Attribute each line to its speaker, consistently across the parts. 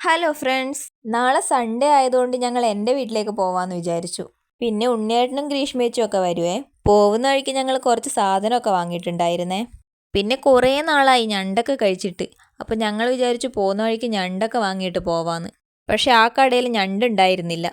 Speaker 1: Hello friends, നാളെ Sunday ആയതുകൊണ്ട് ഞങ്ങൾ എൻ്റെ വീട്ടിലേക്ക് പോവാന്ന് വിചാരിച്ചു. പിന്നെ ഉണ്ണിയേട്ടനും ഗ്രീഷ്മേച്ചും ഒക്കെ വരുവേ. പോകുന്ന വഴിക്ക് ഞങ്ങൾ കുറച്ച് സാധനമൊക്കെ വാങ്ങിയിട്ടുണ്ടായിരുന്നേ. പിന്നെ കുറേ നാളായി ഞണ്ടൊക്കെ കഴിച്ചിട്ട്. അപ്പോൾ ഞങ്ങൾ വിചാരിച്ചു പോകുന്ന വഴിക്ക് ഞണ്ടൊക്കെ വാങ്ങിയിട്ട് പോവാന്ന്. പക്ഷെ ആ കടയിൽ ഞണ്ടുണ്ടായിരുന്നില്ല.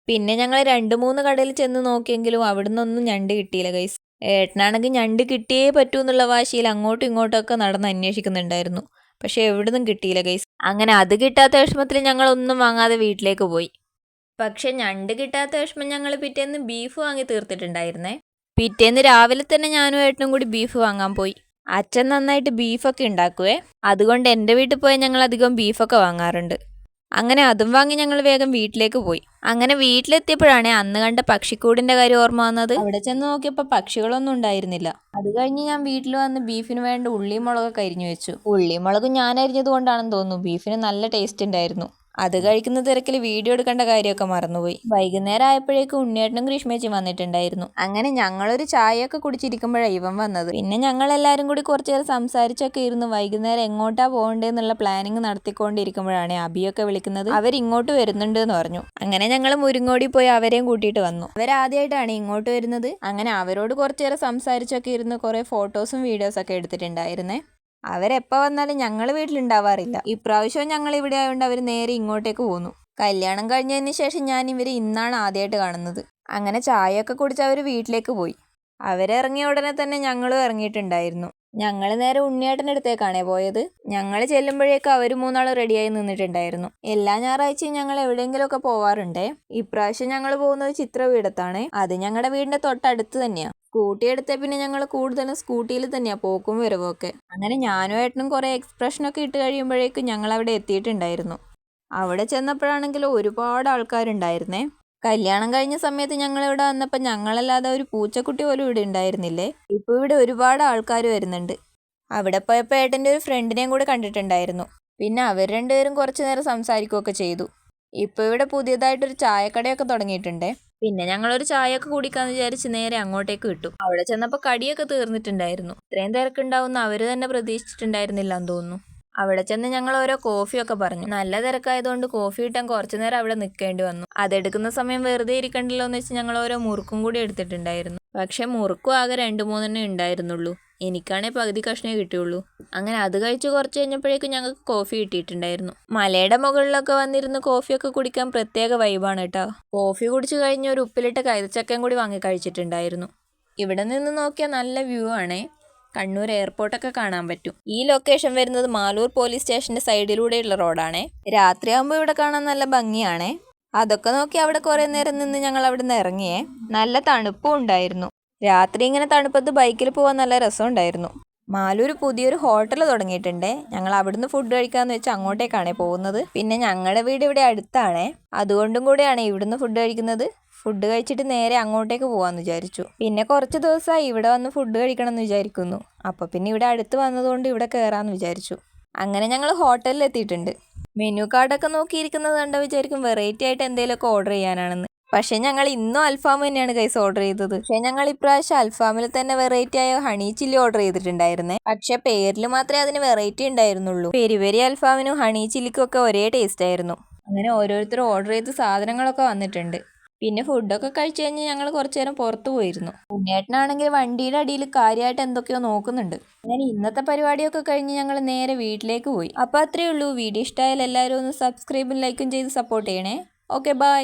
Speaker 1: പിന്നെ ഞങ്ങൾ 2-3 കടയിൽ ചെന്ന് നോക്കിയെങ്കിലും അവിടുന്നൊന്നും ഞണ്ട് കിട്ടിയില്ല ഗൈസ്. ഏട്ടനാണെങ്കിൽ ഞണ്ട് കിട്ടിയേ പറ്റൂ എന്നുള്ള വാശിയിൽ അങ്ങോട്ടും ഇങ്ങോട്ടൊക്കെ നടന്ന് അന്വേഷിക്കുന്നുണ്ടായിരുന്നു. പക്ഷെ എവിടുന്നും കിട്ടിയില്ല ഗൈസ്. അങ്ങനെ അത് കിട്ടാത്ത വിഷമത്തിൽ ഞങ്ങൾ ഒന്നും വാങ്ങാതെ വീട്ടിലേക്ക് പോയി. പക്ഷെ ഞണ്ട് കിട്ടാത്ത വിഷമം ഞങ്ങൾ പിറ്റേന്ന് ബീഫ് വാങ്ങി തീർത്തിട്ടുണ്ടായിരുന്നേ. പിറ്റേന്ന് രാവിലെ തന്നെ ഞാനും ഏട്ടനും കൂടി ബീഫ് വാങ്ങാൻ പോയി. അച്ഛൻ നന്നായിട്ട് ബീഫൊക്കെ ഉണ്ടാക്കുവേ. അതുകൊണ്ട് എൻ്റെ വീട്ടിൽ പോയാൽ ഞങ്ങൾ അധികം ബീഫൊക്കെ വാങ്ങാറുണ്ട്. അങ്ങനെ അതും വാങ്ങി ഞങ്ങൾ വേഗം വീട്ടിലേക്ക് പോയി. അങ്ങനെ വീട്ടിലെത്തിയപ്പോഴാണ് അന്ന് കണ്ട പക്ഷിക്കൂടിന്റെ കാര്യം ഓർമ്മ വന്നത്. അവിടെ ചെന്ന് നോക്കിയപ്പോൾ പക്ഷികളൊന്നും ഉണ്ടായിരുന്നില്ല. അത് കഴിഞ്ഞ് ഞാൻ വീട്ടിൽ വന്ന് ബീഫിന് വേണ്ട ഉള്ളിയും മുളകൊക്കെ അരിഞ്ഞു വെച്ചു. ഉള്ളിയും മുളകും ഞാൻ അരിഞ്ഞത് കൊണ്ടാണെന്ന് തോന്നുന്നു ബീഫിന് നല്ല ടേസ്റ്റ് ഉണ്ടായിരുന്നു. അത് കഴിക്കുന്ന തിരക്കിൽ വീഡിയോ എടുക്കേണ്ട കാര്യമൊക്കെ മറന്നുപോയി. വൈകുന്നേരം ആയപ്പോഴേക്കും ഉണ്ണിയേട്ടനും ഗ്രീഷ്മേച്ചിയും വന്നിട്ടുണ്ടായിരുന്നു. അങ്ങനെ ഞങ്ങളൊരു ചായയൊക്കെ കുടിച്ചിരിക്കുമ്പോഴാണ് ഇവൻ വന്നത്. പിന്നെ ഞങ്ങൾ എല്ലാവരും കൂടി കുറച്ചു നേരം സംസാരിച്ചൊക്കെ ഇരുന്ന് വൈകുന്നേരം എങ്ങോട്ടാ പോകണ്ടേന്നുള്ള പ്ലാനിങ് നടത്തിക്കൊണ്ടിരിക്കുമ്പോഴാണ് അബിയൊക്കെ വിളിക്കുന്നത്. അവരിങ്ങോട്ട് വരുന്നുണ്ട് എന്ന് പറഞ്ഞു. അങ്ങനെ ഞങ്ങൾ മുരിങ്ങോടി പോയി അവരെയും കൂട്ടിയിട്ട് വന്നു. അവരാദ്യമായിട്ടാണ് ഇങ്ങോട്ട് വരുന്നത്. അങ്ങനെ അവരോട് കുറച്ചു നേരം സംസാരിച്ചൊക്കെ ഇരുന്ന് കുറെ ഫോട്ടോസും വീഡിയോസൊക്കെ എടുത്തിട്ടുണ്ടായിരുന്നേ. അവരെപ്പോൾ വന്നാലും ഞങ്ങൾ വീട്ടിലുണ്ടാവാറില്ല. ഇപ്രാവശ്യവും ഞങ്ങൾ ഇവിടെ ആയതുകൊണ്ട് അവർ നേരെ ഇങ്ങോട്ടേക്ക് പോന്നു. കല്യാണം കഴിഞ്ഞതിന് ശേഷം ഞാൻ ഇവരെ ഇന്നാണ് ആദ്യമായിട്ട് കാണുന്നത്. അങ്ങനെ ചായയൊക്കെ കുടിച്ച് അവർ വീട്ടിലേക്ക് പോയി. അവരിറങ്ങിയ ഉടനെ തന്നെ ഞങ്ങളും ഇറങ്ങിയിട്ടുണ്ടായിരുന്നു. ഞങ്ങൾ നേരെ ഉണ്ണിയേട്ടൻ്റെ അടുത്തേക്കാണേ പോയത്. ഞങ്ങൾ ചെല്ലുമ്പോഴേക്കും അവർ 3 റെഡിയായി നിന്നിട്ടുണ്ടായിരുന്നു. എല്ലാ ഞായറാഴ്ചയും ഞങ്ങൾ എവിടെയെങ്കിലുമൊക്കെ പോവാറുണ്ടേ. ഇപ്രാവശ്യം ഞങ്ങൾ പോകുന്നത് ചിത്രപീഠത്താണ്. അത് ഞങ്ങളുടെ വീടിന്റെ തൊട്ടടുത്ത് തന്നെയാണ്. സ്കൂട്ടി എടുത്ത പിന്നെ ഞങ്ങൾ കൂടുതലും സ്കൂട്ടിയിൽ തന്നെയാണ് പോക്കും വരവും ഒക്കെ. അങ്ങനെ ഞാനും ഏട്ടനും കുറേ എക്സ്പ്രഷനൊക്കെ ഇട്ട് കഴിയുമ്പോഴേക്കും ഞങ്ങൾ അവിടെ എത്തിയിട്ടുണ്ടായിരുന്നു. അവിടെ ചെന്നപ്പോഴാണെങ്കിലും ഒരുപാട് ആൾക്കാരുണ്ടായിരുന്നേ. കല്യാണം കഴിഞ്ഞ സമയത്ത് ഞങ്ങൾ ഇവിടെ വന്നപ്പോൾ ഞങ്ങളല്ലാതെ ഒരു പൂച്ചക്കുട്ടി പോലും ഇവിടെ ഉണ്ടായിരുന്നില്ലേ. ഇപ്പോൾ ഇവിടെ ഒരുപാട് ആൾക്കാർ വരുന്നുണ്ട്. അവിടെ പോയപ്പോൾ ഏട്ടൻ്റെ ഒരു ഫ്രണ്ടിനെയും കൂടെ കണ്ടിട്ടുണ്ടായിരുന്നു. പിന്നെ അവർ രണ്ടുപേരും കുറച്ചു നേരം സംസാരിക്കുകയൊക്കെ ചെയ്തു. ഇപ്പോൾ ഇവിടെ പുതിയതായിട്ടൊരു ചായക്കടയൊക്കെ തുടങ്ങിയിട്ടുണ്ടേ. പിന്നെ ഞങ്ങളൊരു ചായയൊക്കെ കുടിക്കാന്ന് വിചാരിച്ച് നേരെ അങ്ങോട്ടേക്ക് വിട്ടു. അവിടെ ചെന്നപ്പോൾ കടിയൊക്കെ തീർന്നിട്ടുണ്ടായിരുന്നു. ഇത്രയും തിരക്കുണ്ടാവുന്ന അവർ തന്നെ പ്രതീക്ഷിച്ചിട്ടുണ്ടായിരുന്നില്ല എന്ന് തോന്നുന്നു. അവിടെ ചെന്ന് ഞങ്ങൾ ഓരോ കോഫിയൊക്കെ പറഞ്ഞു. നല്ല തിരക്കായതുകൊണ്ട് കോഫി കിട്ടാൻ കുറച്ചു നേരം അവിടെ നിൽക്കേണ്ടി വന്നു. അതെടുക്കുന്ന സമയം വെറുതെ ഇരിക്കണ്ടല്ലോ എന്ന് വെച്ച് ഞങ്ങൾ ഓരോ മുറുക്കും കൂടി എടുത്തിട്ടുണ്ടായിരുന്നു. പക്ഷെ മുറുക്കും ആകെ 2-3 ഉണ്ടായിരുന്നുള്ളൂ. എനിക്കാണെങ്കിൽ പകുതി കഷ്ണേ കിട്ടിയുള്ളൂ. അങ്ങനെ അത് കഴിച്ച് കുറച്ച് കഴിഞ്ഞപ്പോഴേക്കും ഞങ്ങൾക്ക് കോഫി കിട്ടിയിട്ടുണ്ടായിരുന്നു. മലയുടെ മുകളിലൊക്കെ വന്നിരുന്ന് കോഫിയൊക്കെ കുടിക്കാൻ പ്രത്യേക വൈബാണ് കേട്ടോ. കോഫി കുടിച്ച് കഴിഞ്ഞ് ഒരു ഉപ്പിലിട്ട കൈതച്ചക്കയും കൂടി വാങ്ങി കഴിച്ചിട്ടുണ്ടായിരുന്നു. ഇവിടെ നിന്ന് നോക്കിയാൽ നല്ല വ്യൂ ആണേ. കണ്ണൂർ എയർപോർട്ടൊക്കെ കാണാൻ പറ്റും. ഈ ലൊക്കേഷൻ വരുന്നത് മാലൂർ പോലീസ് സ്റ്റേഷന്റെ സൈഡിലൂടെയുള്ള റോഡാണേ. രാത്രിയാകുമ്പോൾ ഇവിടെ കാണാൻ നല്ല ഭംഗിയാണേ. അതൊക്കെ നോക്കി അവിടെ കുറേ നേരം നിന്ന് ഞങ്ങൾ അവിടെ നിന്ന് ഇറങ്ങിയേ. നല്ല തണുപ്പും ഉണ്ടായിരുന്നു. രാത്രി ഇങ്ങനെ തണുപ്പത്ത് ബൈക്കിൽ പോകാൻ നല്ല രസമുണ്ടായിരുന്നു. മാലൂർ പുതിയൊരു ഹോട്ടൽ തുടങ്ങിയിട്ടുണ്ടേ. ഞങ്ങൾ അവിടുന്ന് ഫുഡ് കഴിക്കാമെന്ന് വെച്ച് അങ്ങോട്ടേക്കാണേ പോകുന്നത്. പിന്നെ ഞങ്ങളുടെ വീട് ഇവിടെ അടുത്താണേ. അതുകൊണ്ടും കൂടെയാണ് ഇവിടുന്ന് ഫുഡ് കഴിക്കുന്നത്. ഫുഡ് കഴിച്ചിട്ട് നേരെ അങ്ങോട്ടേക്ക് പോകാമെന്ന് വിചാരിച്ചു. പിന്നെ കുറച്ച് ദിവസമായി ഇവിടെ വന്ന് ഫുഡ് കഴിക്കണം എന്ന് വിചാരിക്കുന്നു. അപ്പോൾ പിന്നെ ഇവിടെ അടുത്ത് വന്നതുകൊണ്ട് ഇവിടെ കയറാമെന്ന് വിചാരിച്ചു. അങ്ങനെ ഞങ്ങൾ ഹോട്ടലിൽ എത്തിയിട്ടുണ്ട്. മെനു കാർഡൊക്കെ നോക്കിയിരിക്കുന്നത് കണ്ട വിചാരിക്കും വെറൈറ്റി ആയിട്ട് എന്തെങ്കിലുമൊക്കെ ഓർഡർ ചെയ്യാനാണെന്ന്. പക്ഷെ ഞങ്ങൾ ഇന്നും അൽഫാം തന്നെയാണ് ഗൈസ് ഓർഡർ ചെയ്തത്. പക്ഷെ ഞങ്ങൾ ഇപ്രാവശ്യം അൽഫാമിൽ തന്നെ വെറൈറ്റി ആയ ഹണി ചില്ലി ഓർഡർ ചെയ്തിട്ടുണ്ടായിരുന്നേ. പക്ഷെ പേരിൽ മാത്രമേ അതിന് വെറൈറ്റി ഉണ്ടായിരുന്നുള്ളൂ. പെരി പെരി അൽഫാമിനും ഹണി ചില്ലിക്കും ഒക്കെ ഒരേ ടേസ്റ്റ് ആയിരുന്നു. അങ്ങനെ ഓരോരുത്തരും ഓർഡർ ചെയ്ത സാധനങ്ങളൊക്കെ വന്നിട്ടുണ്ട്. പിന്നെ ഫുഡൊക്കെ കഴിച്ചു കഴിഞ്ഞ് ഞങ്ങൾ കുറച്ചു നേരം പുറത്തു പോയിരുന്നു. ഉണ്ണിയേട്ടനാണെങ്കിൽ വണ്ടിയുടെ അടിയിൽ കാര്യമായിട്ട് എന്തൊക്കെയോ നോക്കുന്നുണ്ട്. അങ്ങനെ ഇന്നത്തെ പരിപാടിയൊക്കെ കഴിഞ്ഞ് ഞങ്ങൾ നേരെ വീട്ടിലേക്ക് പോയി. അപ്പോൾ അത്രയേ ഉള്ളൂ. വീഡിയോ ഇഷ്ടമായാൽ എല്ലാവരും ഒന്ന് സബ്സ്ക്രൈബും ലൈക്കും ചെയ്ത് സപ്പോർട്ട് ചെയ്യണേ. Okay, by.